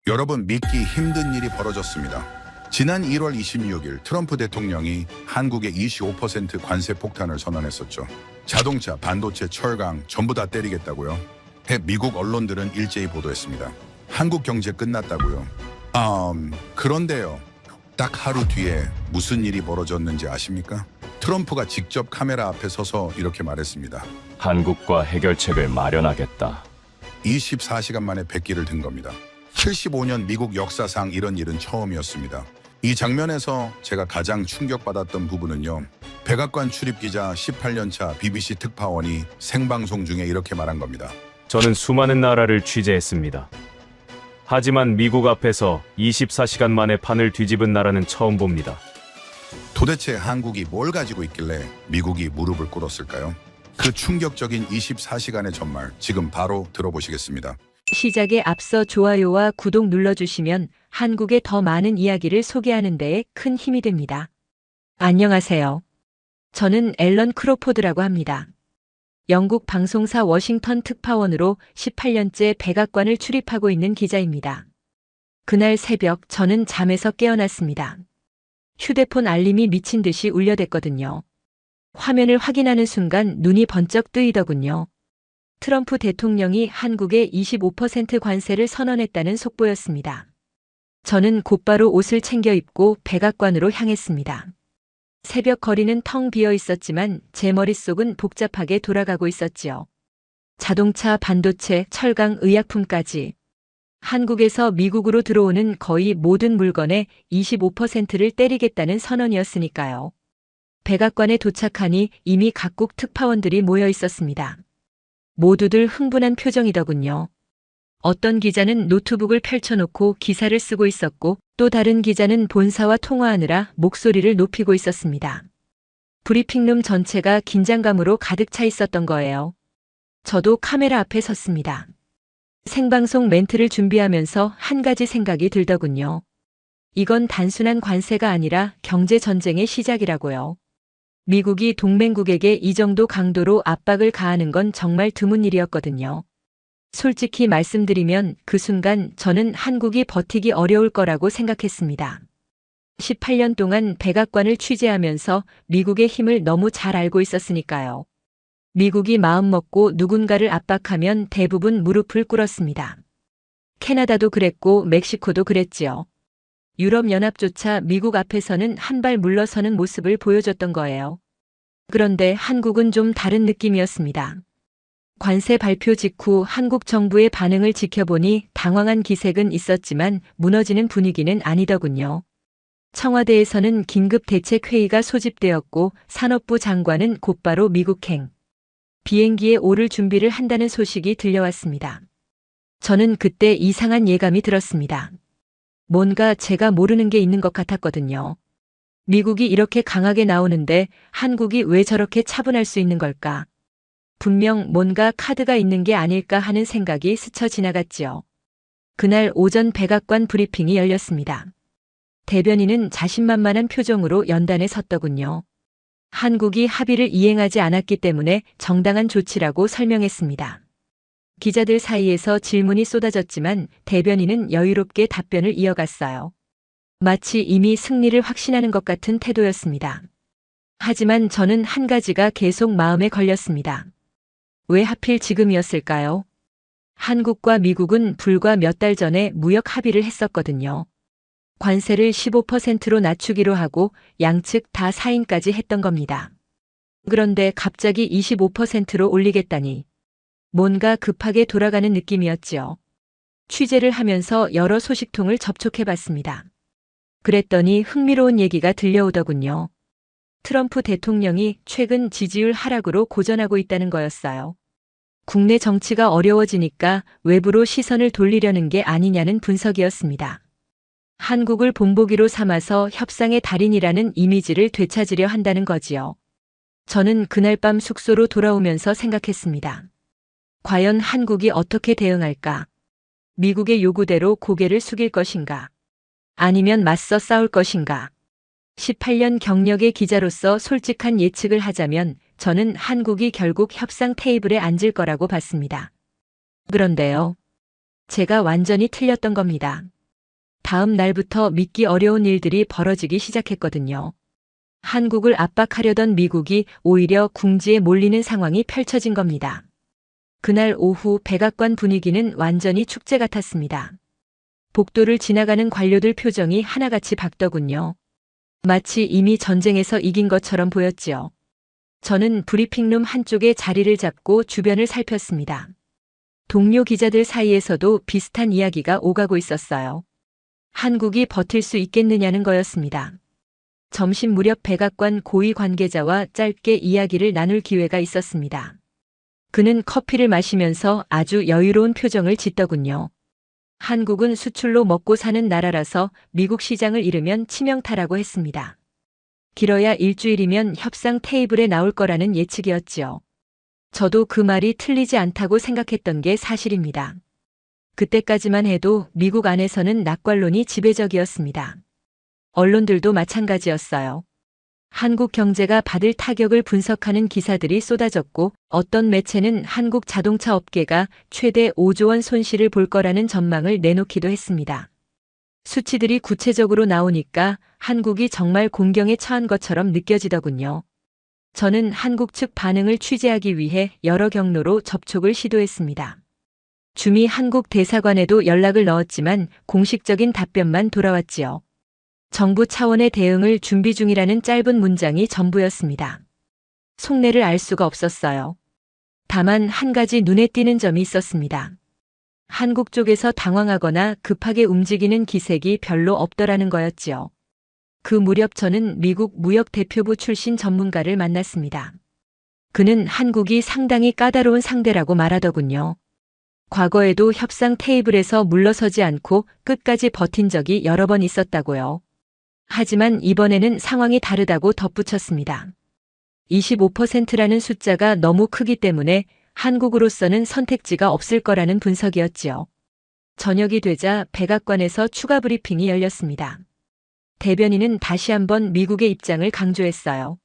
여러분, 믿기 힘든 일이 벌어졌습니다. 지난 1월 26일 트럼프 대통령이 한국에 25% 관세 폭탄을 선언했었죠. 자동차, 반도체, 철강 전부 다 때리겠다고요. 미국 언론들은 일제히 보도했습니다. 한국 경제 끝났다고요. 그런데요. 딱 하루 뒤에 무슨 일이 벌어졌는지 아십니까? 트럼프가 직접 카메라 앞에 서서 이렇게 말했습니다. 한국과 해결책을 마련하겠다. 24시간 만에 백기를 든 겁니다. 75년 미국 역사상 이런 일은 처음이었습니다. 이 장면에서 제가 가장 충격받았던 부분은요. 백악관 출입기자 18년차 BBC 특파원이 생방송 중에 이렇게 말한 겁니다. 저는 수많은 나라를 취재했습니다. 하지만 미국 앞에서 24시간 만에 판을 뒤집은 나라는 처음 봅니다. 도대체 한국이 뭘 가지고 있길래 미국이 무릎을 꿇었을까요? 그 충격적인 24시간의 전말 지금 바로 들어보시겠습니다. 시작에 앞서 좋아요와 구독 눌러주시면 한국의 더 많은 이야기를 소개하는 데에 큰 힘이 됩니다. 안녕하세요. 저는 앨런 크로포드라고 합니다. 영국 방송사 워싱턴 특파원으로 18년째 백악관을 출입하고 있는 기자입니다. 그날 새벽 저는 잠에서 깨어났습니다. 휴대폰 알림이 미친 듯이 울려댔거든요. 화면을 확인하는 순간 눈이 번쩍 뜨이더군요. 트럼프 대통령이 한국에 25% 관세를 선언했다는 속보였습니다. 저는 곧바로 옷을 챙겨 입고 백악관으로 향했습니다. 새벽 거리는 텅 비어 있었지만 제 머릿속은 복잡하게 돌아가고 있었지요. 자동차, 반도체, 철강, 의약품까지. 한국에서 미국으로 들어오는 거의 모든 물건에 25%를 때리겠다는 선언이었으니까요. 백악관에 도착하니 이미 각국 특파원들이 모여 있었습니다. 모두들 흥분한 표정이더군요. 어떤 기자는 노트북을 펼쳐놓고 기사를 쓰고 있었고 또 다른 기자는 본사와 통화하느라 목소리를 높이고 있었습니다. 브리핑룸 전체가 긴장감으로 가득 차 있었던 거예요. 저도 카메라 앞에 섰습니다. 생방송 멘트를 준비하면서 한 가지 생각이 들더군요. 이건 단순한 관세가 아니라 경제전쟁의 시작이라고요. 미국이 동맹국에게 이 정도 강도로 압박을 가하는 건 정말 드문 일이었거든요. 솔직히 말씀드리면 그 순간 저는 한국이 버티기 어려울 거라고 생각했습니다. 18년 동안 백악관을 취재하면서 미국의 힘을 너무 잘 알고 있었으니까요. 미국이 마음먹고 누군가를 압박하면 대부분 무릎을 꿇었습니다. 캐나다도 그랬고 멕시코도 그랬지요. 유럽연합조차 미국 앞에서는 한 발 물러서는 모습을 보여줬던 거예요. 그런데 한국은 좀 다른 느낌이었습니다. 관세 발표 직후 한국 정부의 반응을 지켜보니 당황한 기색은 있었지만 무너지는 분위기는 아니더군요. 청와대에서는 긴급 대책회의가 소집되었고 산업부 장관은 곧바로 미국행 비행기에 오를 준비를 한다는 소식이 들려왔습니다. 저는 그때 이상한 예감이 들었습니다. 뭔가 제가 모르는 게 있는 것 같았거든요. 미국이 이렇게 강하게 나오는데 한국이 왜 저렇게 차분할 수 있는 걸까? 분명 뭔가 카드가 있는 게 아닐까 하는 생각이 스쳐 지나갔지요. 그날 오전 백악관 브리핑이 열렸습니다. 대변인은 자신만만한 표정으로 연단에 섰더군요. 한국이 합의를 이행하지 않았기 때문에 정당한 조치라고 설명했습니다. 기자들 사이에서 질문이 쏟아졌지만 대변인은 여유롭게 답변을 이어갔어요. 마치 이미 승리를 확신하는 것 같은 태도였습니다. 하지만 저는 한 가지가 계속 마음에 걸렸습니다. 왜 하필 지금이었을까요? 한국과 미국은 불과 몇 달 전에 무역 합의를 했었거든요. 관세를 15%로 낮추기로 하고 양측 다 사인까지 했던 겁니다. 그런데 갑자기 25%로 올리겠다니. 뭔가 급하게 돌아가는 느낌이었지요. 취재를 하면서 여러 소식통을 접촉해봤습니다. 그랬더니 흥미로운 얘기가 들려오더군요. 트럼프 대통령이 최근 지지율 하락으로 고전하고 있다는 거였어요. 국내 정치가 어려워지니까 외부로 시선을 돌리려는 게 아니냐는 분석이었습니다. 한국을 본보기로 삼아서 협상의 달인이라는 이미지를 되찾으려 한다는 거지요. 저는 그날 밤 숙소로 돌아오면서 생각했습니다. 과연 한국이 어떻게 대응할까? 미국의 요구대로 고개를 숙일 것인가? 아니면 맞서 싸울 것인가? 18년 경력의 기자로서 솔직한 예측을 하자면 저는 한국이 결국 협상 테이블에 앉을 거라고 봤습니다. 그런데요. 제가 완전히 틀렸던 겁니다. 다음 날부터 믿기 어려운 일들이 벌어지기 시작했거든요. 한국을 압박하려던 미국이 오히려 궁지에 몰리는 상황이 펼쳐진 겁니다. 그날 오후 백악관 분위기는 완전히 축제 같았습니다. 복도를 지나가는 관료들 표정이 하나같이 밝더군요. 마치 이미 전쟁에서 이긴 것처럼 보였지요. 저는 브리핑룸 한쪽에 자리를 잡고 주변을 살폈습니다. 동료 기자들 사이에서도 비슷한 이야기가 오가고 있었어요. 한국이 버틸 수 있겠느냐는 거였습니다. 점심 무렵 백악관 고위 관계자와 짧게 이야기를 나눌 기회가 있었습니다. 그는 커피를 마시면서 아주 여유로운 표정을 짓더군요. 한국은 수출로 먹고 사는 나라라서 미국 시장을 잃으면 치명타라고 했습니다. 길어야 일주일이면 협상 테이블에 나올 거라는 예측이었지요. 저도 그 말이 틀리지 않다고 생각했던 게 사실입니다. 그때까지만 해도 미국 안에서는 낙관론이 지배적이었습니다. 언론들도 마찬가지였어요. 한국 경제가 받을 타격을 분석하는 기사들이 쏟아졌고 어떤 매체는 한국 자동차 업계가 최대 5조 원 손실을 볼 거라는 전망을 내놓기도 했습니다. 수치들이 구체적으로 나오니까 한국이 정말 곤경에 처한 것처럼 느껴지더군요. 저는 한국 측 반응을 취재하기 위해 여러 경로로 접촉을 시도했습니다. 주미 한국 대사관에도 연락을 넣었지만 공식적인 답변만 돌아왔지요. 정부 차원의 대응을 준비 중이라는 짧은 문장이 전부였습니다. 속내를 알 수가 없었어요. 다만 한 가지 눈에 띄는 점이 있었습니다. 한국 쪽에서 당황하거나 급하게 움직이는 기색이 별로 없더라는 거였지요. 그 무렵 저는 미국 무역대표부 출신 전문가를 만났습니다. 그는 한국이 상당히 까다로운 상대라고 말하더군요. 과거에도 협상 테이블에서 물러서지 않고 끝까지 버틴 적이 여러 번 있었다고요. 하지만 이번에는 상황이 다르다고 덧붙였습니다. 25%라는 숫자가 너무 크기 때문에 한국으로서는 선택지가 없을 거라는 분석이었지요. 저녁이 되자 백악관에서 추가 브리핑이 열렸습니다. 대변인은 다시 한번 미국의 입장을 강조했어요.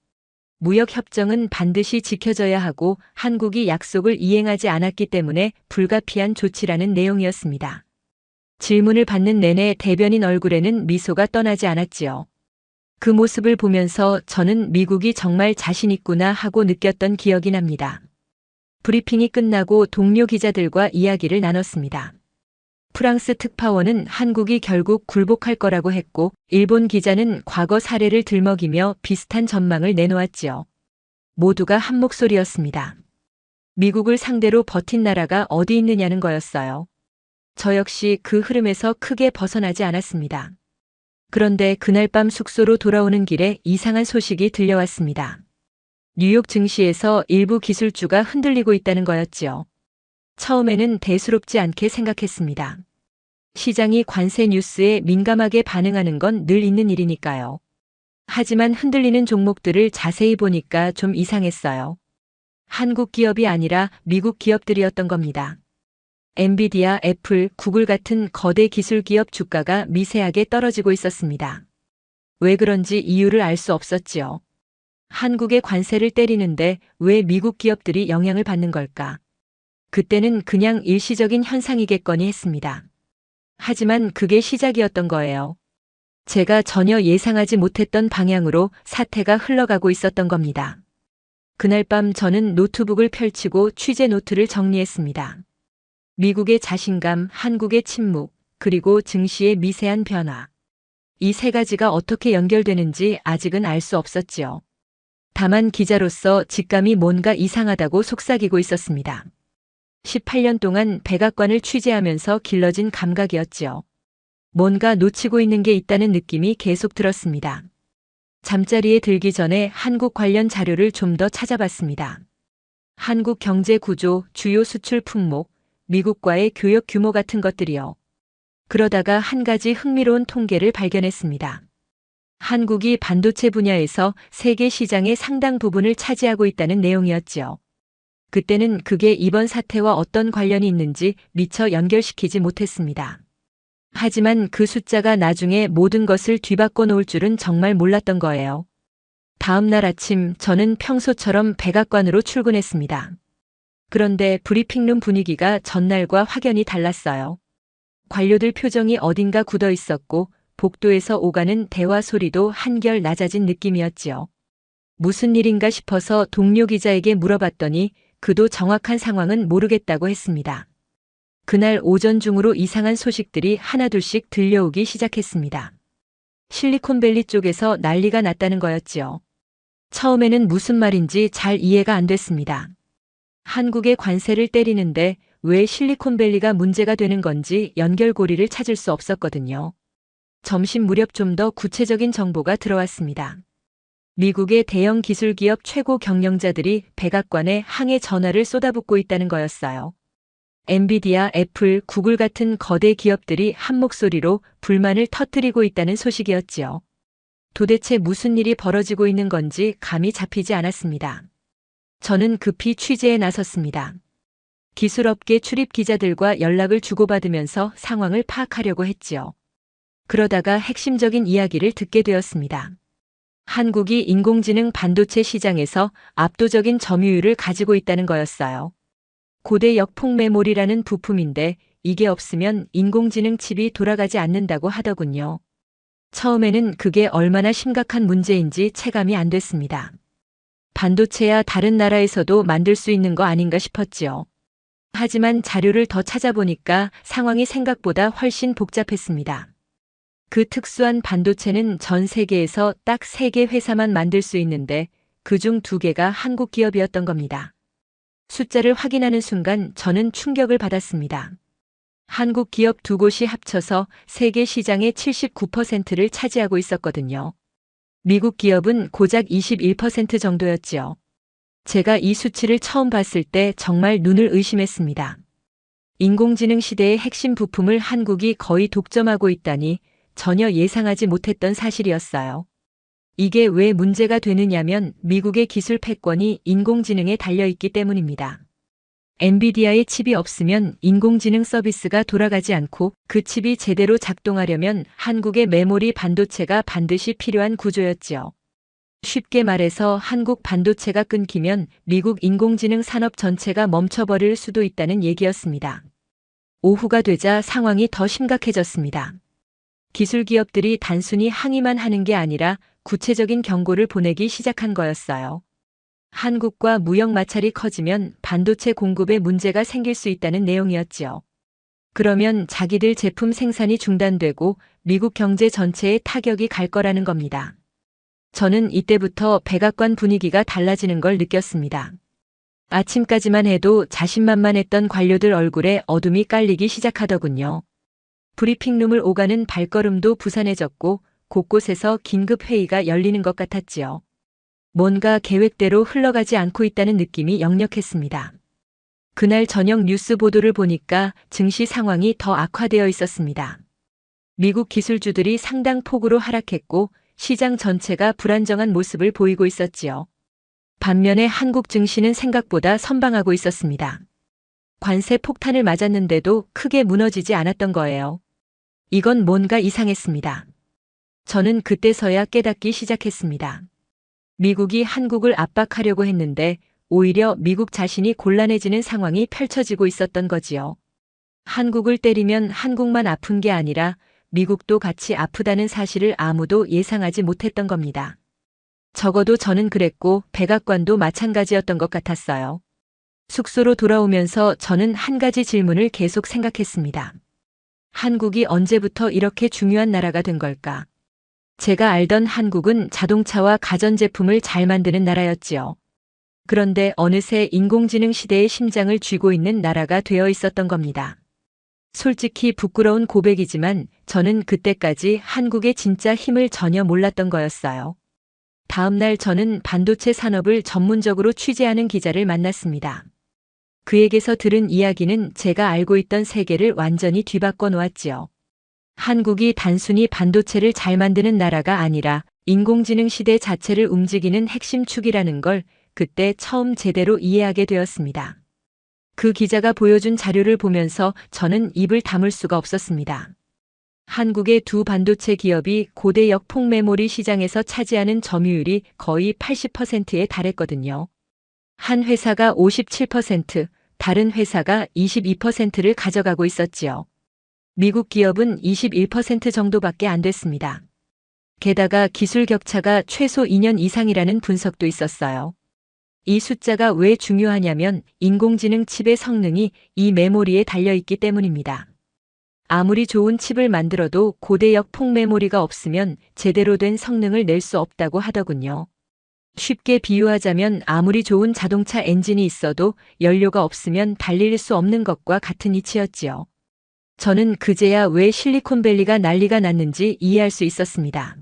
무역협정은 반드시 지켜져야 하고 한국이 약속을 이행하지 않았기 때문에 불가피한 조치라는 내용이었습니다. 질문을 받는 내내 대변인 얼굴에는 미소가 떠나지 않았지요. 그 모습을 보면서 저는 미국이 정말 자신 있구나 하고 느꼈던 기억이 납니다. 브리핑이 끝나고 동료 기자들과 이야기를 나눴습니다. 프랑스 특파원은 한국이 결국 굴복할 거라고 했고 일본 기자는 과거 사례를 들먹이며 비슷한 전망을 내놓았지요. 모두가 한 목소리였습니다. 미국을 상대로 버틴 나라가 어디 있느냐는 거였어요. 저 역시 그 흐름에서 크게 벗어나지 않았습니다. 그런데 그날 밤 숙소로 돌아오는 길에 이상한 소식이 들려왔습니다. 뉴욕 증시에서 일부 기술주가 흔들리고 있다는 거였지요. 처음에는 대수롭지 않게 생각했습니다. 시장이 관세 뉴스에 민감하게 반응하는 건 늘 있는 일이니까요. 하지만 흔들리는 종목들을 자세히 보니까 좀 이상했어요. 한국 기업이 아니라 미국 기업들이었던 겁니다. 엔비디아, 애플, 구글 같은 거대 기술 기업 주가가 미세하게 떨어지고 있었습니다. 왜 그런지 이유를 알 수 없었지요. 한국의 관세를 때리는데 왜 미국 기업들이 영향을 받는 걸까? 그때는 그냥 일시적인 현상이겠거니 했습니다. 하지만 그게 시작이었던 거예요. 제가 전혀 예상하지 못했던 방향으로 사태가 흘러가고 있었던 겁니다. 그날 밤 저는 노트북을 펼치고 취재 노트를 정리했습니다. 미국의 자신감, 한국의 침묵, 그리고 증시의 미세한 변화. 이 세 가지가 어떻게 연결되는지 아직은 알 수 없었지요. 다만 기자로서 직감이 뭔가 이상하다고 속삭이고 있었습니다. 18년 동안 백악관을 취재하면서 길러진 감각이었지요. 뭔가 놓치고 있는 게 있다는 느낌이 계속 들었습니다. 잠자리에 들기 전에 한국 관련 자료를 좀 더 찾아봤습니다. 한국 경제 구조, 주요 수출 품목, 미국과의 교역 규모 같은 것들이요. 그러다가 한 가지 흥미로운 통계를 발견했습니다. 한국이 반도체 분야에서 세계 시장의 상당 부분을 차지하고 있다는 내용이었지요. 그때는 그게 이번 사태와 어떤 관련이 있는지 미처 연결시키지 못했습니다. 하지만 그 숫자가 나중에 모든 것을 뒤바꿔 놓을 줄은 정말 몰랐던 거예요. 다음 날 아침 저는 평소처럼 백악관으로 출근했습니다. 그런데 브리핑룸 분위기가 전날과 확연히 달랐어요. 관료들 표정이 어딘가 굳어 있었고 복도에서 오가는 대화 소리도 한결 낮아진 느낌이었지요. 무슨 일인가 싶어서 동료 기자에게 물어봤더니 그도 정확한 상황은 모르겠다고 했습니다. 그날 오전 중으로 이상한 소식들이 하나둘씩 들려오기 시작했습니다. 실리콘밸리 쪽에서 난리가 났다는 거였지요. 처음에는 무슨 말인지 잘 이해가 안 됐습니다. 한국의 관세를 때리는데 왜 실리콘밸리가 문제가 되는 건지 연결고리를 찾을 수 없었거든요. 점심 무렵 좀 더 구체적인 정보가 들어왔습니다. 미국의 대형 기술기업 최고 경영자들이 백악관에 항해 전화를 쏟아붓고 있다는 거였어요. 엔비디아, 애플, 구글 같은 거대 기업들이 한 목소리로 불만을 터뜨리고 있다는 소식이었지요. 도대체 무슨 일이 벌어지고 있는 건지 감이 잡히지 않았습니다. 저는 급히 취재에 나섰습니다. 기술업계 출입 기자들과 연락을 주고받으면서 상황을 파악하려고 했지요. 그러다가 핵심적인 이야기를 듣게 되었습니다. 한국이 인공지능 반도체 시장에서 압도적인 점유율을 가지고 있다는 거였어요. 고대 역폭 메모리라는 부품인데 이게 없으면 인공지능 칩이 돌아가지 않는다고 하더군요. 처음에는 그게 얼마나 심각한 문제인지 체감이 안 됐습니다. 반도체야 다른 나라에서도 만들 수 있는 거 아닌가 싶었지요. 하지만 자료를 더 찾아보니까 상황이 생각보다 훨씬 복잡했습니다. 그 특수한 반도체는 전 세계에서 딱 3개 회사만 만들 수 있는데 그중 2개가 한국 기업이었던 겁니다. 숫자를 확인하는 순간 저는 충격을 받았습니다. 한국 기업 2곳이 합쳐서 세계 시장의 79%를 차지하고 있었거든요. 미국 기업은 고작 21% 정도였지요. 제가 이 수치를 처음 봤을 때 정말 눈을 의심했습니다. 인공지능 시대의 핵심 부품을 한국이 거의 독점하고 있다니 전혀 예상하지 못했던 사실이었어요. 이게 왜 문제가 되느냐면 미국의 기술 패권이 인공지능에 달려있기 때문입니다. 엔비디아의 칩이 없으면 인공지능 서비스가 돌아가지 않고 그 칩이 제대로 작동하려면 한국의 메모리 반도체가 반드시 필요한 구조였지요. 쉽게 말해서 한국 반도체가 끊기면 미국 인공지능 산업 전체가 멈춰버릴 수도 있다는 얘기였습니다. 오후가 되자 상황이 더 심각해졌습니다. 기술 기업들이 단순히 항의만 하는 게 아니라 구체적인 경고를 보내기 시작한 거였어요. 한국과 무역 마찰이 커지면 반도체 공급에 문제가 생길 수 있다는 내용이었지요. 그러면 자기들 제품 생산이 중단되고 미국 경제 전체에 타격이 갈 거라는 겁니다. 저는 이때부터 백악관 분위기가 달라지는 걸 느꼈습니다. 아침까지만 해도 자신만만했던 관료들 얼굴에 어둠이 깔리기 시작하더군요. 브리핑룸을 오가는 발걸음도 부산해졌고 곳곳에서 긴급 회의가 열리는 것 같았지요. 뭔가 계획대로 흘러가지 않고 있다는 느낌이 역력했습니다. 그날 저녁 뉴스 보도를 보니까 증시 상황이 더 악화되어 있었습니다. 미국 기술주들이 상당 폭으로 하락했고 시장 전체가 불안정한 모습을 보이고 있었지요. 반면에 한국 증시는 생각보다 선방하고 있었습니다. 관세 폭탄을 맞았는데도 크게 무너지지 않았던 거예요. 이건 뭔가 이상했습니다. 저는 그때서야 깨닫기 시작했습니다. 미국이 한국을 압박하려고 했는데 오히려 미국 자신이 곤란해지는 상황이 펼쳐지고 있었던 거지요. 한국을 때리면 한국만 아픈 게 아니라 미국도 같이 아프다는 사실을 아무도 예상하지 못했던 겁니다. 적어도 저는 그랬고 백악관도 마찬가지였던 것 같았어요. 숙소로 돌아오면서 저는 한 가지 질문을 계속 생각했습니다. 한국이 언제부터 이렇게 중요한 나라가 된 걸까? 제가 알던 한국은 자동차와 가전제품을 잘 만드는 나라였지요. 그런데 어느새 인공지능 시대의 심장을 쥐고 있는 나라가 되어 있었던 겁니다. 솔직히 부끄러운 고백이지만 저는 그때까지 한국의 진짜 힘을 전혀 몰랐던 거였어요. 다음 날 저는 반도체 산업을 전문적으로 취재하는 기자를 만났습니다. 그에게서 들은 이야기는 제가 알고 있던 세계를 완전히 뒤바꿔 놓았지요. 한국이 단순히 반도체를 잘 만드는 나라가 아니라 인공지능 시대 자체를 움직이는 핵심 축이라는 걸 그때 처음 제대로 이해하게 되었습니다. 그 기자가 보여준 자료를 보면서 저는 입을 다물 수가 없었습니다. 한국의 두 반도체 기업이 고대 역폭 메모리 시장에서 차지하는 점유율이 거의 80%에 달했거든요. 한 회사가 57%, 다른 회사가 22%를 가져가고 있었지요. 미국 기업은 21% 정도밖에 안 됐습니다. 게다가 기술 격차가 최소 2년 이상이라는 분석도 있었어요. 이 숫자가 왜 중요하냐면 인공지능 칩의 성능이 이 메모리에 달려있기 때문입니다. 아무리 좋은 칩을 만들어도 고대역 폭메모리가 없으면 제대로 된 성능을 낼 수 없다고 하더군요. 쉽게 비유하자면 아무리 좋은 자동차 엔진이 있어도 연료가 없으면 달릴 수 없는 것과 같은 이치였지요. 저는 그제야 왜 실리콘밸리가 난리가 났는지 이해할 수 있었습니다.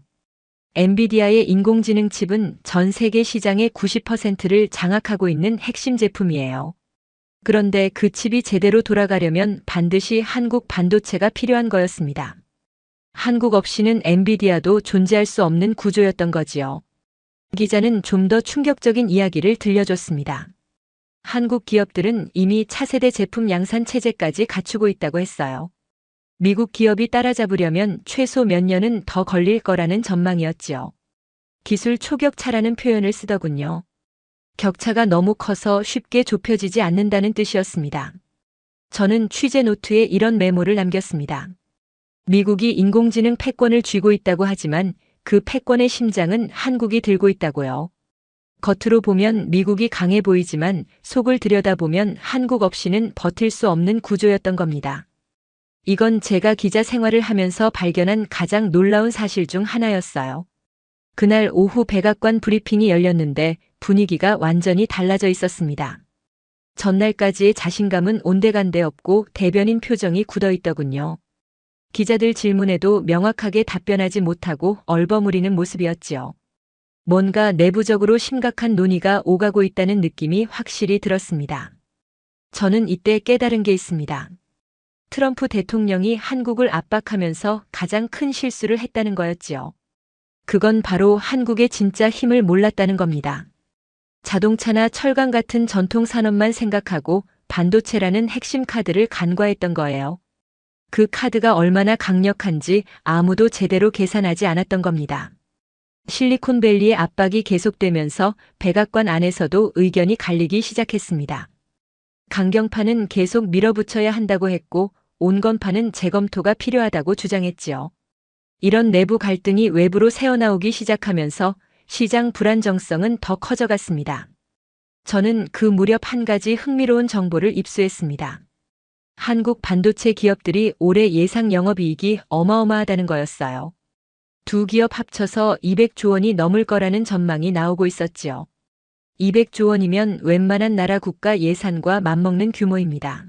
엔비디아의 인공지능 칩은 전 세계 시장의 90%를 장악하고 있는 핵심 제품이에요. 그런데 그 칩이 제대로 돌아가려면 반드시 한국 반도체가 필요한 거였습니다. 한국 없이는 엔비디아도 존재할 수 없는 구조였던 거지요. 기자는 좀 더 충격적인 이야기를 들려줬습니다. 한국 기업들은 이미 차세대 제품 양산 체제까지 갖추고 있다고 했어요. 미국 기업이 따라잡으려면 최소 몇 년은 더 걸릴 거라는 전망이었지요. 기술 초격차라는 표현을 쓰더군요. 격차가 너무 커서 쉽게 좁혀지지 않는다는 뜻이었습니다. 저는 취재 노트에 이런 메모를 남겼습니다. 미국이 인공지능 패권을 쥐고 있다고 하지만 그 패권의 심장은 한국이 들고 있다고요. 겉으로 보면 미국이 강해 보이지만 속을 들여다보면 한국 없이는 버틸 수 없는 구조였던 겁니다. 이건 제가 기자 생활을 하면서 발견한 가장 놀라운 사실 중 하나였어요. 그날 오후 백악관 브리핑이 열렸는데 분위기가 완전히 달라져 있었습니다. 전날까지의 자신감은 온데간데 없고 대변인 표정이 굳어 있더군요. 기자들 질문에도 명확하게 답변하지 못하고 얼버무리는 모습이었지요. 뭔가 내부적으로 심각한 논의가 오가고 있다는 느낌이 확실히 들었습니다. 저는 이때 깨달은 게 있습니다. 트럼프 대통령이 한국을 압박하면서 가장 큰 실수를 했다는 거였지요. 그건 바로 한국의 진짜 힘을 몰랐다는 겁니다. 자동차나 철강 같은 전통 산업만 생각하고 반도체라는 핵심 카드를 간과했던 거예요. 그 카드가 얼마나 강력한지 아무도 제대로 계산하지 않았던 겁니다. 실리콘밸리의 압박이 계속되면서 백악관 안에서도 의견이 갈리기 시작했습니다. 강경파는 계속 밀어붙여야 한다고 했고 온건파는 재검토가 필요하다고 주장했지요. 이런 내부 갈등이 외부로 새어나오기 시작하면서 시장 불안정성은 더 커져갔습니다. 저는 그 무렵 한 가지 흥미로운 정보를 입수했습니다. 한국 반도체 기업들이 올해 예상 영업이익이 어마어마하다는 거였어요. 두 기업 합쳐서 200조 원이 넘을 거라는 전망이 나오고 있었지요. 200조 원이면 웬만한 나라 국가 예산과 맞먹는 규모입니다.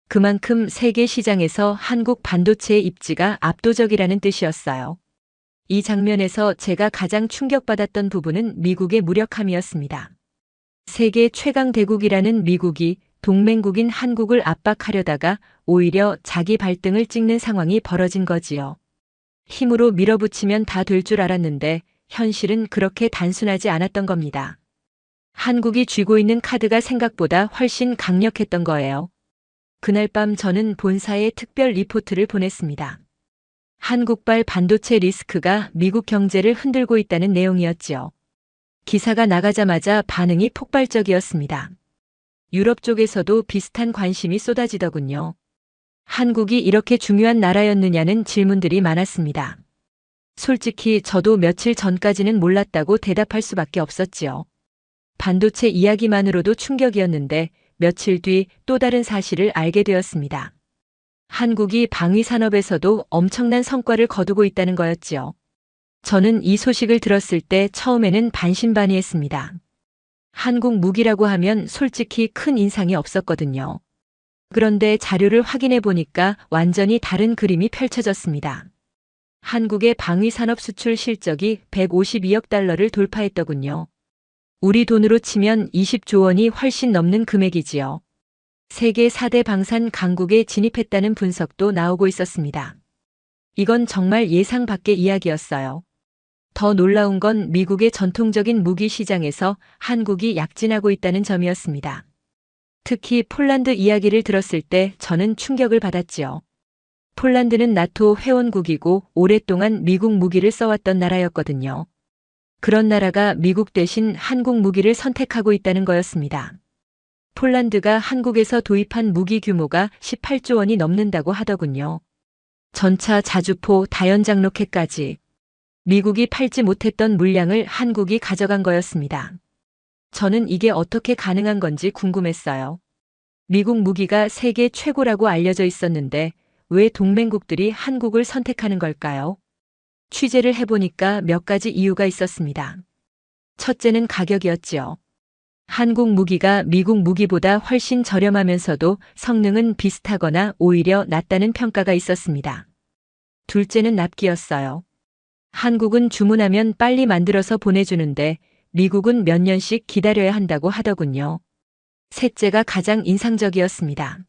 그만큼 세계 시장에서 한국 반도체의 입지가 압도적이라는 뜻이었어요. 이 장면에서 제가 가장 충격받았던 부분은 미국의 무력함이었습니다. 세계 최강 대국이라는 미국이 동맹국인 한국을 압박하려다가 오히려 자기 발등을 찍는 상황이 벌어진 거지요. 힘으로 밀어붙이면 다 될 줄 알았는데 현실은 그렇게 단순하지 않았던 겁니다. 한국이 쥐고 있는 카드가 생각보다 훨씬 강력했던 거예요. 그날 밤 저는 본사에 특별 리포트를 보냈습니다. 한국발 반도체 리스크가 미국 경제를 흔들고 있다는 내용이었지요. 기사가 나가자마자 반응이 폭발적이었습니다. 유럽 쪽에서도 비슷한 관심이 쏟아지더군요. 한국이 이렇게 중요한 나라였느냐는 질문들이 많았습니다. 솔직히 저도 며칠 전까지는 몰랐다고 대답할 수밖에 없었지요. 반도체 이야기만으로도 충격이었는데 며칠 뒤 또 다른 사실을 알게 되었습니다. 한국이 방위 산업에서도 엄청난 성과를 거두고 있다는 거였지요. 저는 이 소식을 들었을 때 처음에는 반신반의했습니다. 한국 무기라고 하면 솔직히 큰 인상이 없었거든요. 그런데 자료를 확인해 보니까 완전히 다른 그림이 펼쳐졌습니다. 한국의 방위 산업 수출 실적이 152억 달러를 돌파했더군요. 우리 돈으로 치면 20조 원이 훨씬 넘는 금액이지요. 세계 4대 방산 강국에 진입했다는 분석도 나오고 있었습니다. 이건 정말 예상 밖의 이야기였어요. 더 놀라운 건 미국의 전통적인 무기 시장에서 한국이 약진하고 있다는 점이었습니다. 특히 폴란드 이야기를 들었을 때 저는 충격을 받았지요. 폴란드는 나토 회원국이고 오랫동안 미국 무기를 써왔던 나라였거든요. 그런 나라가 미국 대신 한국 무기를 선택하고 있다는 거였습니다. 폴란드가 한국에서 도입한 무기 규모가 18조 원이 넘는다고 하더군요. 전차, 자주포, 다연장 로켓까지 미국이 팔지 못했던 물량을 한국이 가져간 거였습니다. 저는 이게 어떻게 가능한 건지 궁금했어요. 미국 무기가 세계 최고라고 알려져 있었는데 왜 동맹국들이 한국을 선택하는 걸까요? 취재를 해보니까 몇 가지 이유가 있었습니다. 첫째는 가격이었지요. 한국 무기가 미국 무기보다 훨씬 저렴하면서도 성능은 비슷하거나 오히려 낫다는 평가가 있었습니다. 둘째는 납기였어요. 한국은 주문하면 빨리 만들어서 보내주는데 미국은 몇 년씩 기다려야 한다고 하더군요. 셋째가 가장 인상적이었습니다.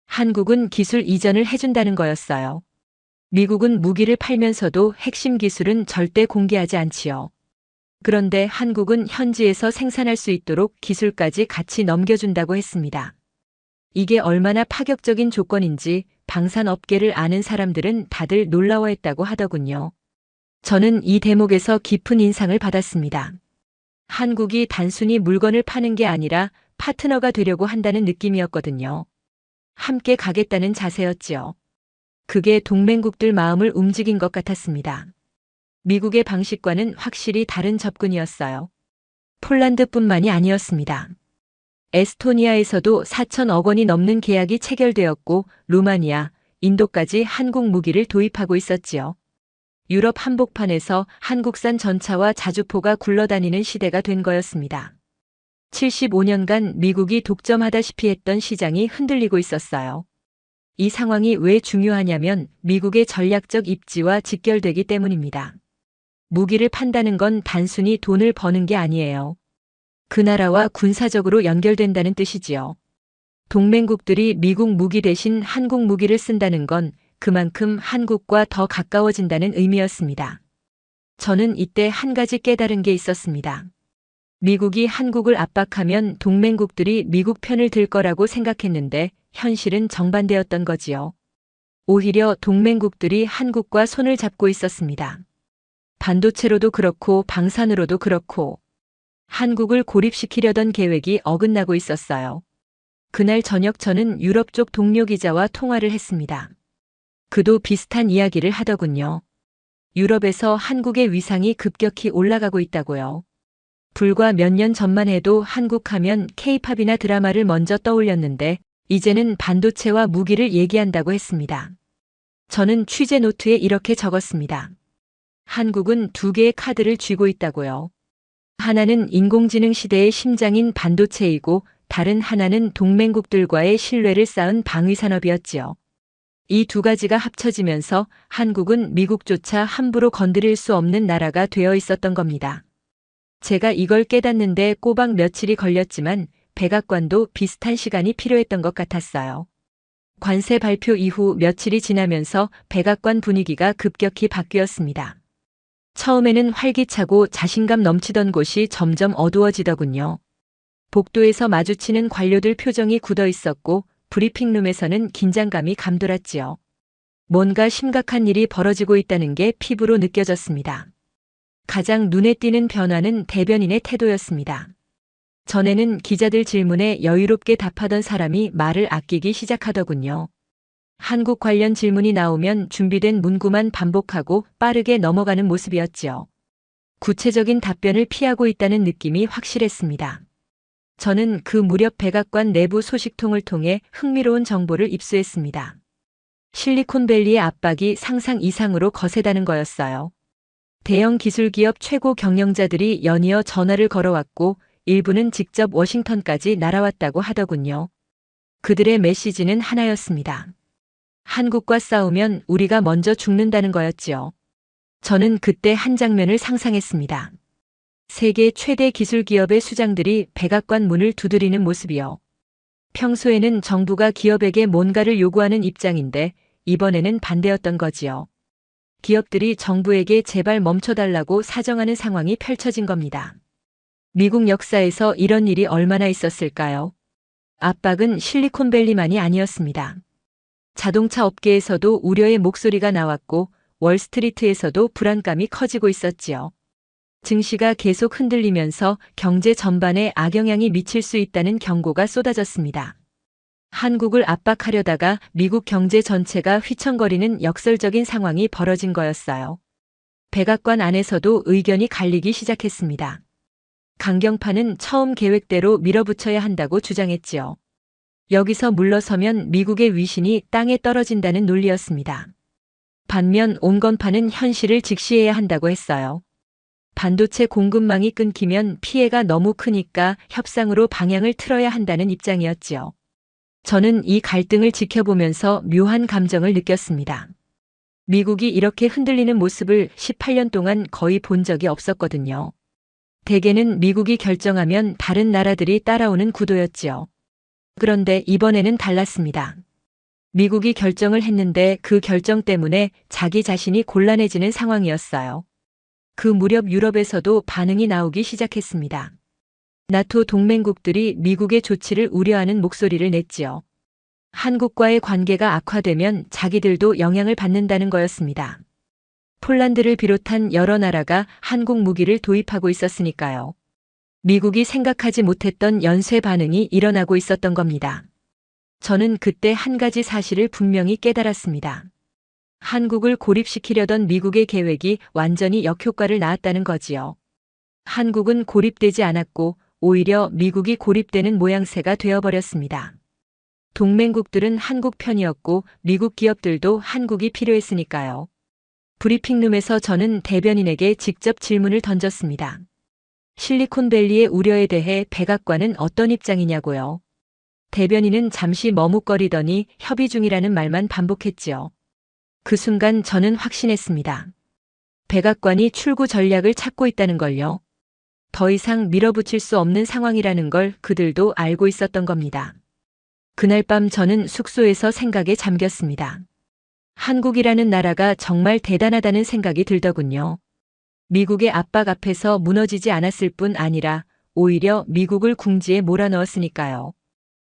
한국은 기술 이전을 해준다는 거였어요. 미국은 무기를 팔면서도 핵심 기술은 절대 공개하지 않지요. 그런데 한국은 현지에서 생산할 수 있도록 기술까지 같이 넘겨준다고 했습니다. 이게 얼마나 파격적인 조건인지 방산업계를 아는 사람들은 다들 놀라워했다고 하더군요. 저는 이 대목에서 깊은 인상을 받았습니다. 한국이 단순히 물건을 파는 게 아니라 파트너가 되려고 한다는 느낌이었거든요. 함께 가겠다는 자세였지요. 그게 동맹국들 마음을 움직인 것 같았습니다. 미국의 방식과는 확실히 다른 접근이었어요. 폴란드뿐만이 아니었습니다. 에스토니아에서도 4천억 원이 넘는 계약이 체결되었고 루마니아, 인도까지 한국 무기를 도입하고 있었지요. 유럽 한복판에서 한국산 전차와 자주포가 굴러다니는 시대가 된 거였습니다. 75년간 미국이 독점하다시피 했던 시장이 흔들리고 있었어요. 이 상황이 왜 중요하냐면 미국의 전략적 입지와 직결되기 때문입니다. 무기를 판다는 건 단순히 돈을 버는 게 아니에요. 그 나라와 군사적으로 연결된다는 뜻이지요. 동맹국들이 미국 무기 대신 한국 무기를 쓴다는 건 그만큼 한국과 더 가까워진다는 의미였습니다. 저는 이때 한 가지 깨달은 게 있었습니다. 미국이 한국을 압박하면 동맹국들이 미국 편을 들 거라고 생각했는데 현실은 정반대였던 거지요. 오히려 동맹국들이 한국과 손을 잡고 있었습니다. 반도체로도 그렇고 방산으로도 그렇고 한국을 고립시키려던 계획이 어긋나고 있었어요. 그날 저녁 저는 유럽 쪽 동료 기자와 통화를 했습니다. 그도 비슷한 이야기를 하더군요. 유럽에서 한국의 위상이 급격히 올라가고 있다고요. 불과 몇 년 전만 해도 한국 하면 K-팝이나 드라마를 먼저 떠올렸는데 이제는 반도체와 무기를 얘기한다고 했습니다. 저는 취재 노트에 이렇게 적었습니다. 한국은 두 개의 카드를 쥐고 있다고요. 하나는 인공지능 시대의 심장인 반도체이고 다른 하나는 동맹국들과의 신뢰를 쌓은 방위산업이었지요. 이 두 가지가 합쳐지면서 한국은 미국조차 함부로 건드릴 수 없는 나라가 되어 있었던 겁니다. 제가 이걸 깨닫는데 꼬박 며칠이 걸렸지만 백악관도 비슷한 시간이 필요했던 것 같았어요. 관세 발표 이후 며칠이 지나면서 백악관 분위기가 급격히 바뀌었습니다. 처음에는 활기차고 자신감 넘치던 곳이 점점 어두워지더군요. 복도에서 마주치는 관료들 표정이 굳어 있었고 브리핑룸에서는 긴장감이 감돌았지요. 뭔가 심각한 일이 벌어지고 있다는 게 피부로 느껴졌습니다. 가장 눈에 띄는 변화는 대변인의 태도였습니다. 전에는 기자들 질문에 여유롭게 답하던 사람이 말을 아끼기 시작하더군요. 한국 관련 질문이 나오면 준비된 문구만 반복하고 빠르게 넘어가는 모습이었지요. 구체적인 답변을 피하고 있다는 느낌이 확실했습니다. 저는 그 무렵 백악관 내부 소식통을 통해 흥미로운 정보를 입수했습니다. 실리콘밸리의 압박이 상상 이상으로 거세다는 거였어요. 대형 기술기업 최고 경영자들이 연이어 전화를 걸어왔고 일부는 직접 워싱턴까지 날아왔다고 하더군요. 그들의 메시지는 하나였습니다. 한국과 싸우면 우리가 먼저 죽는다는 거였지요. 저는 그때 한 장면을 상상했습니다. 세계 최대 기술기업의 수장들이 백악관 문을 두드리는 모습이요. 평소에는 정부가 기업에게 뭔가를 요구하는 입장인데 이번에는 반대였던 거지요. 기업들이 정부에게 제발 멈춰달라고 사정하는 상황이 펼쳐진 겁니다. 미국 역사에서 이런 일이 얼마나 있었을까요? 압박은 실리콘밸리만이 아니었습니다. 자동차 업계에서도 우려의 목소리가 나왔고 월스트리트에서도 불안감이 커지고 있었지요. 증시가 계속 흔들리면서 경제 전반에 악영향이 미칠 수 있다는 경고가 쏟아졌습니다. 한국을 압박하려다가 미국 경제 전체가 휘청거리는 역설적인 상황이 벌어진 거였어요. 백악관 안에서도 의견이 갈리기 시작했습니다. 강경파는 처음 계획대로 밀어붙여야 한다고 주장했지요. 여기서 물러서면 미국의 위신이 땅에 떨어진다는 논리였습니다. 반면 온건파는 현실을 직시해야 한다고 했어요. 반도체 공급망이 끊기면 피해가 너무 크니까 협상으로 방향을 틀어야 한다는 입장이었지요. 저는 이 갈등을 지켜보면서 묘한 감정을 느꼈습니다. 미국이 이렇게 흔들리는 모습을 18년 동안 거의 본 적이 없었거든요. 대개는 미국이 결정하면 다른 나라들이 따라오는 구도였지요. 그런데 이번에는 달랐습니다. 미국이 결정을 했는데 그 결정 때문에 자기 자신이 곤란해지는 상황이었어요. 그 무렵 유럽에서도 반응이 나오기 시작했습니다. 나토 동맹국들이 미국의 조치를 우려하는 목소리를 냈지요. 한국과의 관계가 악화되면 자기들도 영향을 받는다는 거였습니다. 폴란드를 비롯한 여러 나라가 한국 무기를 도입하고 있었으니까요. 미국이 생각하지 못했던 연쇄 반응이 일어나고 있었던 겁니다. 저는 그때 한 가지 사실을 분명히 깨달았습니다. 한국을 고립시키려던 미국의 계획이 완전히 역효과를 낳았다는 거지요. 한국은 고립되지 않았고 오히려 미국이 고립되는 모양새가 되어버렸습니다. 동맹국들은 한국 편이었고 미국 기업들도 한국이 필요했으니까요. 브리핑룸에서 저는 대변인에게 직접 질문을 던졌습니다. 실리콘밸리의 우려에 대해 백악관은 어떤 입장이냐고요. 대변인은 잠시 머뭇거리더니 협의 중이라는 말만 반복했지요. 그 순간 저는 확신했습니다. 백악관이 출구 전략을 찾고 있다는 걸요. 더 이상 밀어붙일 수 없는 상황이라는 걸 그들도 알고 있었던 겁니다. 그날 밤 저는 숙소에서 생각에 잠겼습니다. 한국이라는 나라가 정말 대단하다는 생각이 들더군요. 미국의 압박 앞에서 무너지지 않았을 뿐 아니라 오히려 미국을 궁지에 몰아넣었으니까요.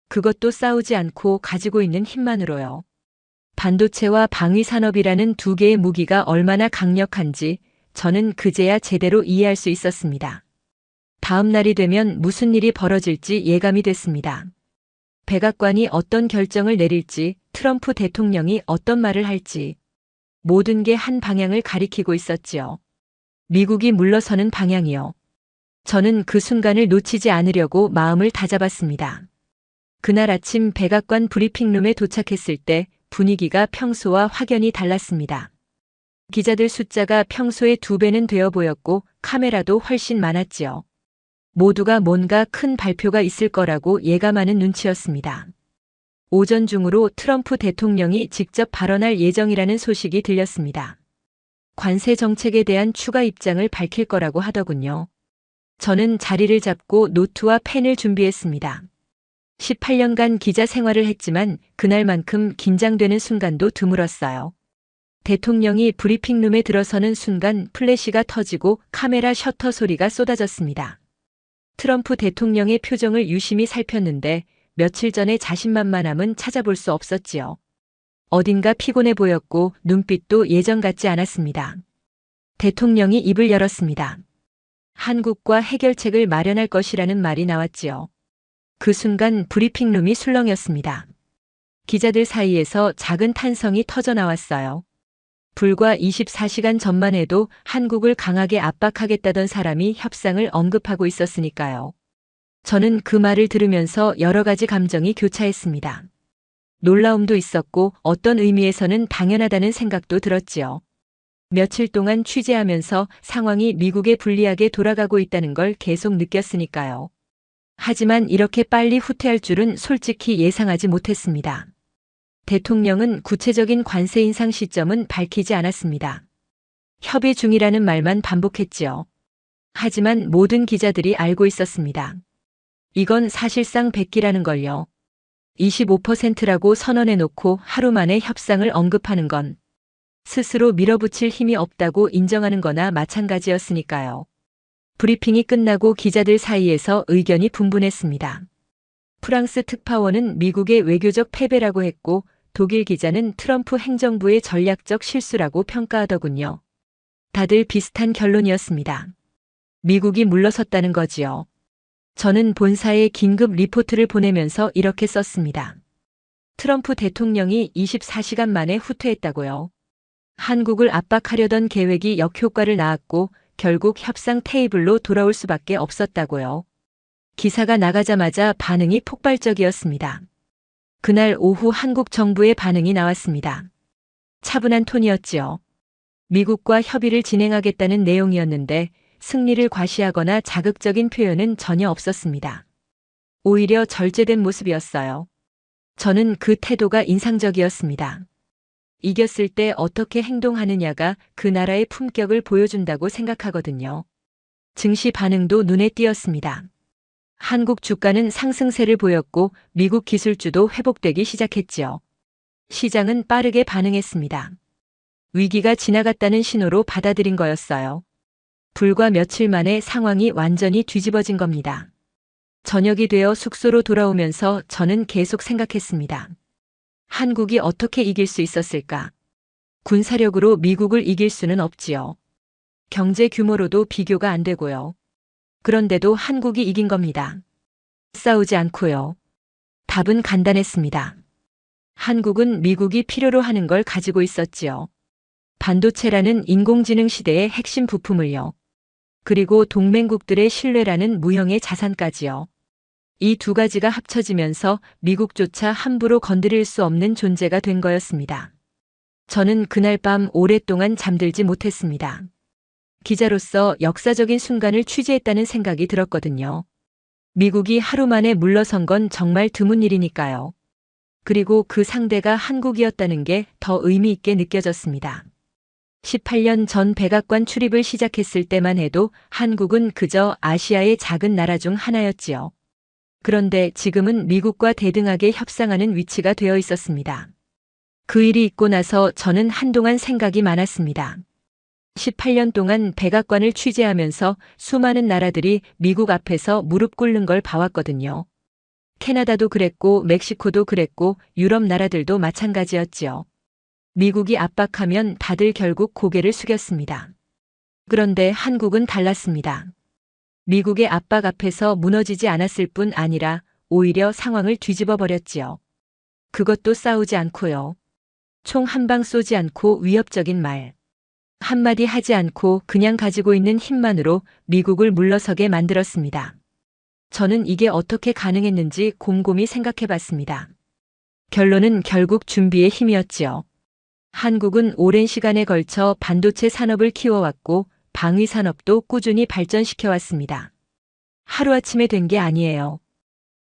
그것도 싸우지 않고 가지고 있는 힘만으로요. 반도체와 방위산업이라는 두 개의 무기가 얼마나 강력한지 저는 그제야 제대로 이해할 수 있었습니다. 다음 날이 되면 무슨 일이 벌어질지 예감이 됐습니다. 백악관이 어떤 결정을 내릴지, 트럼프 대통령이 어떤 말을 할지, 모든 게 한 방향을 가리키고 있었지요. 미국이 물러서는 방향이요. 저는 그 순간을 놓치지 않으려고 마음을 다잡았습니다. 그날 아침 백악관 브리핑룸에 도착했을 때 분위기가 평소와 확연히 달랐습니다. 기자들 숫자가 평소의 2배는 되어 보였고 카메라도 훨씬 많았지요. 모두가 뭔가 큰 발표가 있을 거라고 예감하는 눈치였습니다. 오전 중으로 트럼프 대통령이 직접 발언할 예정이라는 소식이 들렸습니다. 관세 정책에 대한 추가 입장을 밝힐 거라고 하더군요. 저는 자리를 잡고 노트와 펜을 준비했습니다. 18년간 기자 생활을 했지만 그날만큼 긴장되는 순간도 드물었어요. 대통령이 브리핑룸에 들어서는 순간 플래시가 터지고 카메라 셔터 소리가 쏟아졌습니다. 트럼프 대통령의 표정을 유심히 살폈는데 며칠 전에 자신만만함은 찾아볼 수 없었지요. 어딘가 피곤해 보였고 눈빛도 예전 같지 않았습니다. 대통령이 입을 열었습니다. 한국과 해결책을 마련할 것이라는 말이 나왔지요. 그 순간 브리핑룸이 술렁였습니다. 기자들 사이에서 작은 탄성이 터져 나왔어요. 불과 24시간 전만 해도 한국을 강하게 압박하겠다던 사람이 협상을 언급하고 있었으니까요. 저는 그 말을 들으면서 여러 가지 감정이 교차했습니다. 놀라움도 있었고 어떤 의미에서는 당연하다는 생각도 들었지요. 며칠 동안 취재하면서 상황이 미국에 불리하게 돌아가고 있다는 걸 계속 느꼈으니까요. 하지만 이렇게 빨리 후퇴할 줄은 솔직히 예상하지 못했습니다. 대통령은 구체적인 관세 인상 시점은 밝히지 않았습니다. 협의 중이라는 말만 반복했지요. 하지만 모든 기자들이 알고 있었습니다. 이건 사실상 백기라는 걸요. 25%라고 선언해놓고 하루 만에 협상을 언급하는 건 스스로 밀어붙일 힘이 없다고 인정하는 거나 마찬가지였으니까요. 브리핑이 끝나고 기자들 사이에서 의견이 분분했습니다. 프랑스 특파원은 미국의 외교적 패배라고 했고 독일 기자는 트럼프 행정부의 전략적 실수라고 평가하더군요. 다들 비슷한 결론이었습니다. 미국이 물러섰다는 거지요. 저는 본사에 긴급 리포트를 보내면서 이렇게 썼습니다. 트럼프 대통령이 24시간 만에 후퇴했다고요. 한국을 압박하려던 계획이 역효과를 낳았고 결국 협상 테이블로 돌아올 수밖에 없었다고요. 기사가 나가자마자 반응이 폭발적이었습니다. 그날 오후 한국 정부의 반응이 나왔습니다. 차분한 톤이었지요. 미국과 협의를 진행하겠다는 내용이었는데 승리를 과시하거나 자극적인 표현은 전혀 없었습니다. 오히려 절제된 모습이었어요. 저는 그 태도가 인상적이었습니다. 이겼을 때 어떻게 행동하느냐가 그 나라의 품격을 보여준다고 생각하거든요. 증시 반응도 눈에 띄었습니다. 한국 주가는 상승세를 보였고 미국 기술주도 회복되기 시작했지요. 시장은 빠르게 반응했습니다. 위기가 지나갔다는 신호로 받아들인 거였어요. 불과 며칠 만에 상황이 완전히 뒤집어진 겁니다. 저녁이 되어 숙소로 돌아오면서 저는 계속 생각했습니다. 한국이 어떻게 이길 수 있었을까? 군사력으로 미국을 이길 수는 없지요. 경제 규모로도 비교가 안 되고요. 그런데도 한국이 이긴 겁니다. 싸우지 않고요. 답은 간단했습니다. 한국은 미국이 필요로 하는 걸 가지고 있었지요. 반도체라는 인공지능 시대의 핵심 부품을요. 그리고 동맹국들의 신뢰라는 무형의 자산까지요. 이 두 가지가 합쳐지면서 미국조차 함부로 건드릴 수 없는 존재가 된 거였습니다. 저는 그날 밤 오랫동안 잠들지 못했습니다. 기자로서 역사적인 순간을 취재했다는 생각이 들었거든요. 미국이 하루 만에 물러선 건 정말 드문 일이니까요. 그리고 그 상대가 한국이었다는 게 더 의미 있게 느껴졌습니다. 18년 전 백악관 출입을 시작했을 때만 해도 한국은 그저 아시아의 작은 나라 중 하나였지요. 그런데 지금은 미국과 대등하게 협상하는 위치가 되어 있었습니다. 그 일이 있고 나서 저는 한동안 생각이 많았습니다. 18년 동안 백악관을 취재하면서 수많은 나라들이 미국 앞에서 무릎 꿇는 걸 봐왔거든요. 캐나다도 그랬고 멕시코도 그랬고 유럽 나라들도 마찬가지였지요. 미국이 압박하면 다들 결국 고개를 숙였습니다. 그런데 한국은 달랐습니다. 미국의 압박 앞에서 무너지지 않았을 뿐 아니라 오히려 상황을 뒤집어 버렸지요. 그것도 싸우지 않고요. 총 한 방 쏘지 않고 위협적인 말 한마디 하지 않고 그냥 가지고 있는 힘만으로 미국을 물러서게 만들었습니다. 저는 이게 어떻게 가능했는지 곰곰이 생각해 봤습니다. 결론은 결국 준비의 힘이었지요. 한국은 오랜 시간에 걸쳐 반도체 산업을 키워왔고 방위 산업도 꾸준히 발전시켜왔습니다. 하루아침에 된 게 아니에요.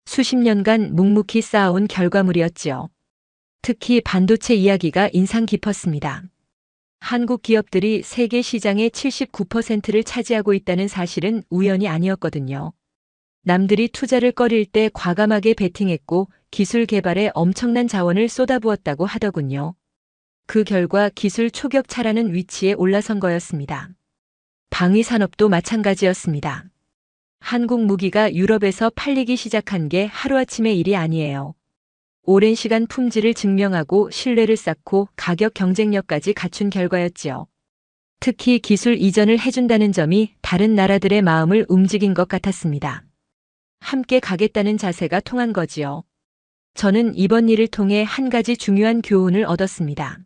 수십 년간 묵묵히 쌓아온 결과물이었지요. 특히 반도체 이야기가 인상 깊었습니다. 한국 기업들이 세계 시장의 79%를 차지하고 있다는 사실은 우연이 아니었거든요. 남들이 투자를 꺼릴 때 과감하게 베팅했고 기술 개발에 엄청난 자원을 쏟아부었다고 하더군요. 그 결과 기술 초격차라는 위치에 올라선 거였습니다. 방위 산업도 마찬가지였습니다. 한국 무기가 유럽에서 팔리기 시작한 게 하루아침의 일이 아니에요. 오랜 시간 품질을 증명하고 신뢰를 쌓고 가격 경쟁력까지 갖춘 결과였지요. 특히 기술 이전을 해준다는 점이 다른 나라들의 마음을 움직인 것 같았습니다. 함께 가겠다는 자세가 통한 거지요. 저는 이번 일을 통해 한 가지 중요한 교훈을 얻었습니다.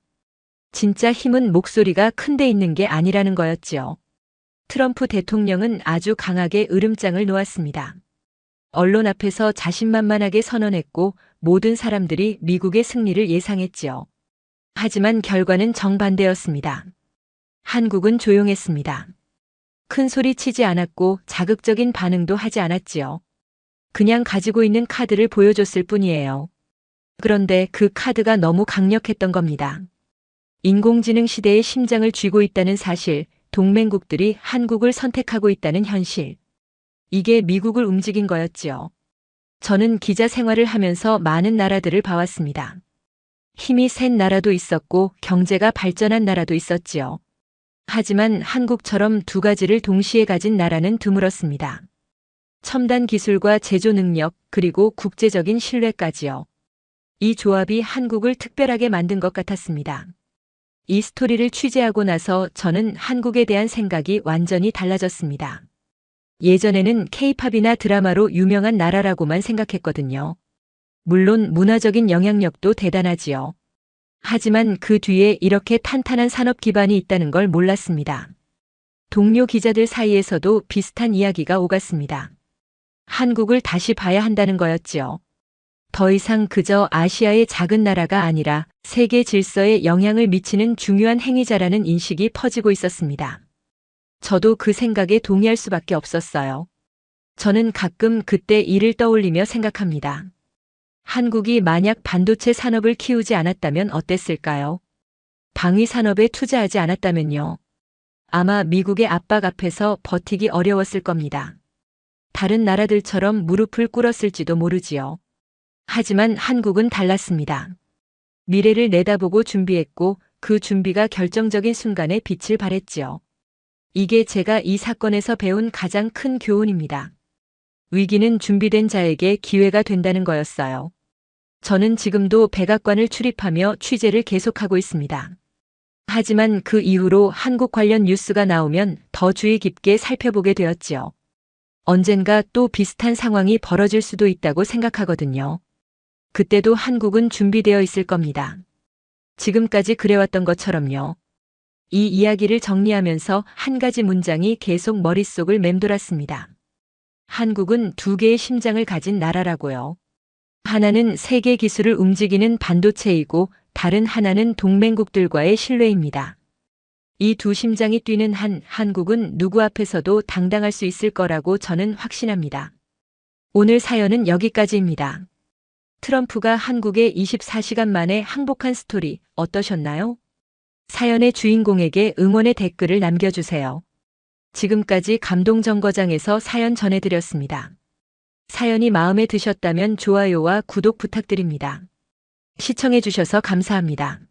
진짜 힘은 목소리가 큰 데 있는 게 아니라는 거였지요. 트럼프 대통령은 아주 강하게 으름장을 놓았습니다. 언론 앞에서 자신만만하게 선언했고 모든 사람들이 미국의 승리를 예상했지요. 하지만 결과는 정반대였습니다. 한국은 조용했습니다. 큰 소리 치지 않았고 자극적인 반응도 하지 않았지요. 그냥 가지고 있는 카드를 보여줬을 뿐이에요. 그런데 그 카드가 너무 강력했던 겁니다. 인공지능 시대의 심장을 쥐고 있다는 사실, 동맹국들이 한국을 선택하고 있다는 현실. 이게 미국을 움직인 거였지요. 저는 기자 생활을 하면서 많은 나라들을 봐왔습니다. 힘이 센 나라도 있었고 경제가 발전한 나라도 있었지요. 하지만 한국처럼 두 가지를 동시에 가진 나라는 드물었습니다. 첨단 기술과 제조 능력, 그리고 국제적인 신뢰까지요. 이 조합이 한국을 특별하게 만든 것 같았습니다. 이 스토리를 취재하고 나서 저는 한국에 대한 생각이 완전히 달라졌습니다. 예전에는 K-팝이나 드라마로 유명한 나라라고만 생각했거든요. 물론 문화적인 영향력도 대단하지요. 하지만 그 뒤에 이렇게 탄탄한 산업 기반이 있다는 걸 몰랐습니다. 동료 기자들 사이에서도 비슷한 이야기가 오갔습니다. 한국을 다시 봐야 한다는 거였지요. 더 이상 그저 아시아의 작은 나라가 아니라 세계 질서에 영향을 미치는 중요한 행위자라는 인식이 퍼지고 있었습니다. 저도 그 생각에 동의할 수밖에 없었어요. 저는 가끔 그때 일을 떠올리며 생각합니다. 한국이 만약 반도체 산업을 키우지 않았다면 어땠을까요? 방위 산업에 투자하지 않았다면요. 아마 미국의 압박 앞에서 버티기 어려웠을 겁니다. 다른 나라들처럼 무릎을 꿇었을지도 모르지요. 하지만 한국은 달랐습니다. 미래를 내다보고 준비했고 그 준비가 결정적인 순간에 빛을 발했지요. 이게 제가 이 사건에서 배운 가장 큰 교훈입니다. 위기는 준비된 자에게 기회가 된다는 거였어요. 저는 지금도 백악관을 출입하며 취재를 계속하고 있습니다. 하지만 그 이후로 한국 관련 뉴스가 나오면 더 주의 깊게 살펴보게 되었지요. 언젠가 또 비슷한 상황이 벌어질 수도 있다고 생각하거든요. 그때도 한국은 준비되어 있을 겁니다. 지금까지 그래왔던 것처럼요. 이 이야기를 정리하면서 한 가지 문장이 계속 머릿속을 맴돌았습니다. 한국은 두 개의 심장을 가진 나라라고요. 하나는 세계 기술을 움직이는 반도체이고 다른 하나는 동맹국들과의 신뢰입니다. 이 두 심장이 뛰는 한국은 누구 앞에서도 당당할 수 있을 거라고 저는 확신합니다. 오늘 사연은 여기까지입니다. 트럼프가 한국에 24시간 만에 항복한 스토리 어떠셨나요? 사연의 주인공에게 응원의 댓글을 남겨주세요. 지금까지 감동정거장에서 사연 전해드렸습니다. 사연이 마음에 드셨다면 좋아요와 구독 부탁드립니다. 시청해주셔서 감사합니다.